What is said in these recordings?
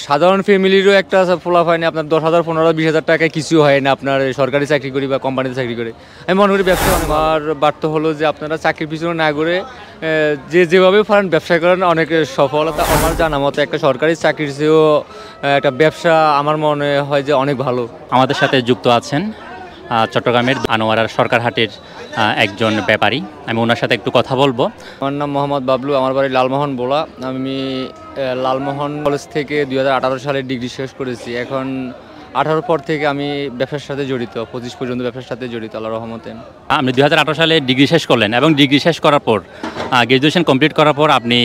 সাধারণ ফ্যামিলিরও একটা ফলাফল আপনার 10,000 15,000 20,000 টাকায় কিছু হয় না আপনার সরকারি চাকরি করি বা কোম্পানিতে চাকরি করে। আমি মনে করি ব্যবসা আমার বার্তা হলো যে আপনারা চাকরির পিছনে না করে যেভাবে পারেন ব্যবসা করেন অনেক সফলতা। আমার জানা মতো একটা সরকারি চাকরির চেয়েও একটা ব্যবসা আমার মনে হয় যে অনেক ভালো। আমাদের সাথে যুক্ত আছেন চট্টগ্রামের আনোয়ারার সরকারহাটের একজন ব্যাপারী। আমি ওনার সাথে একটু কথা বলবো। আমার নাম মোহাম্মদ বাবলু, আমার বাড়ি লালমোহন বোলা। আমি লালমোহন কলেজ থেকে 2018 সালে ডিগ্রি শেষ করেছি। এখন 18 পর থেকে আমি ব্যবসার সাথে জড়িত, 25 পর্যন্ত ব্যবসার সাথে জড়িত আল্লাহর রহমতে। আপনি 2018 সালে ডিগ্রি শেষ করলেন এবং ডিগ্রি শেষ করার পর গ্র্যাজুয়েশন কমপ্লিট করার পর আপনি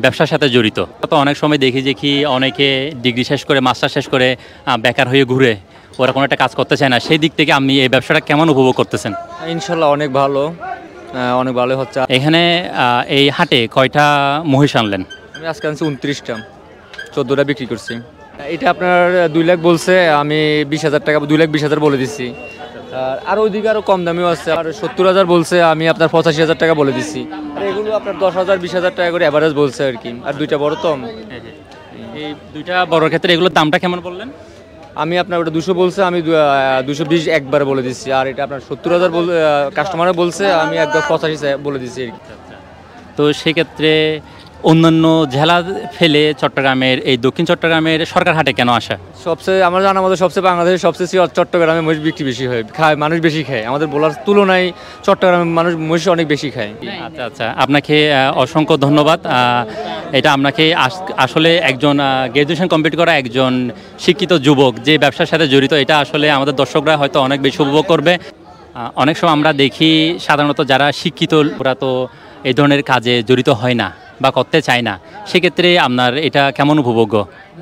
ব্যবসার সাথে জড়িত। তো অনেক সময় দেখি যে কি অনেকে ডিগ্রি শেষ করে মাস্টার শেষ করে বেকার হয়ে ঘুরে, ওরা কোনো একটা কাজ করতে চায় না। সেই দিক থেকে আপনি এই ব্যবসাটা কেমন উপভোগ করতেছেন? ইনশাল্লাহ অনেক ভালো, অনেক ভালো হচ্ছে। এখানে এই হাটে কয়টা মহিষ আনলেন? আমি আজকে আনছি 29টা, 14টা বিক্রি করছি। এটা আপনার 2 লাখ বলছে, আমি 20,000 টাকা 2,20,000 বলে দিচ্ছি। আর ওইদিকে আরও কম দামিও আছে, আর 70,000 বলছে, আমি আপনার 85,000 টাকা বলে দিচ্ছি। আর এগুলো আপনার 10,000 20,000 টাকা করে অ্যাভারেজ বলছে আর কি। আর দুইটা বড় তো, এই দুইটা বড় ক্ষেত্রে এগুলোর দামটা কেমন বললেন? আমি আপনার ওটা 200 বলছে, আমি 220 একবার বলে দিচ্ছি। আর এটা আপনার 70,000 কাস্টমারে বলছে, আমি একবার 85 বলে দিচ্ছি আর কি। তো সেক্ষেত্রে অন্যান্য জেলা ফেলে চট্টগ্রামের এই দক্ষিণ চট্টগ্রামের সরকার হাটে কেন আসা? সবচেয়ে আমার জানা মতো সবচেয়ে বাংলাদেশের সবচেয়ে চট্টগ্রামে মহিষ বিক্রি বেশি হয়, খায় মানুষ বেশি খায়। আমাদের বলার তুলনায় চট্টগ্রামের মানুষ মহিষ অনেক বেশি খায়। আচ্ছা আচ্ছা, আপনাকে অসংখ্য ধন্যবাদ। এটা আপনাকে আসলে একজন গ্র্যাজুয়েশন কমপ্লিট করা একজন শিক্ষিত যুবক যে ব্যবসার সাথে জড়িত, এটা আসলে আমাদের দর্শকরা হয়তো অনেক বেশি উপভোগ করবে। অনেক সময় আমরা দেখি সাধারণত যারা শিক্ষিত ওরা তো এই ধরনের কাজে জড়িত হয় না বা করতে চায় না। সেক্ষেত্রে আপনার এটা কেমন উপভোগ্য?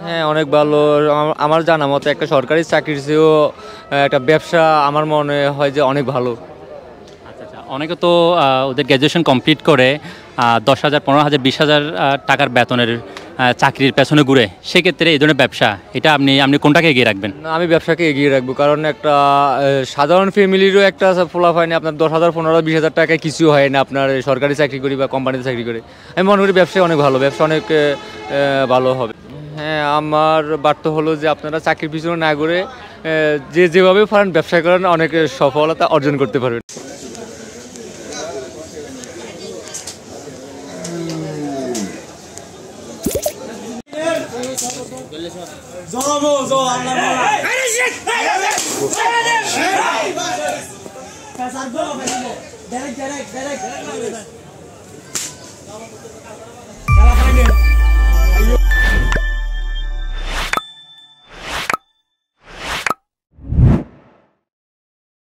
হ্যাঁ, অনেক ভালো। আমার জানা মতো একটা সরকারি চাকরির চেয়েও একটা ব্যবসা আমার মনে হয় যে অনেক ভালো। আচ্ছা আচ্ছা, অনেকে তো ওদের গ্র্যাজুয়েশন কমপ্লিট করে 10,000 15,000 20,000 টাকার বেতনের চাকরির পেছনে ঘুরে। সেক্ষেত্রে এই ধরনের ব্যবসা, এটা আপনি কোনটাকে এগিয়ে রাখবেন? না, আমি ব্যবসাকে এগিয়ে রাখবো, কারণ একটা সাধারণ ফ্যামিলিরও একটা ফলাফল আপনার 10,000 15,000 20,000 টাকায় কিছু হয় না আপনার সরকারি চাকরি করি বা কোম্পানিতে চাকরি করে। আমি মনে করি ব্যবসা অনেক ভালো, ব্যবসা অনেক ভালো হবে। হ্যাঁ, আমার বার্তা হলো যে আপনারা চাকরির পিছনে না করে যেভাবে পারেন ব্যবসা করেন অনেক সফলতা অর্জন করতে পারবেন। Direct.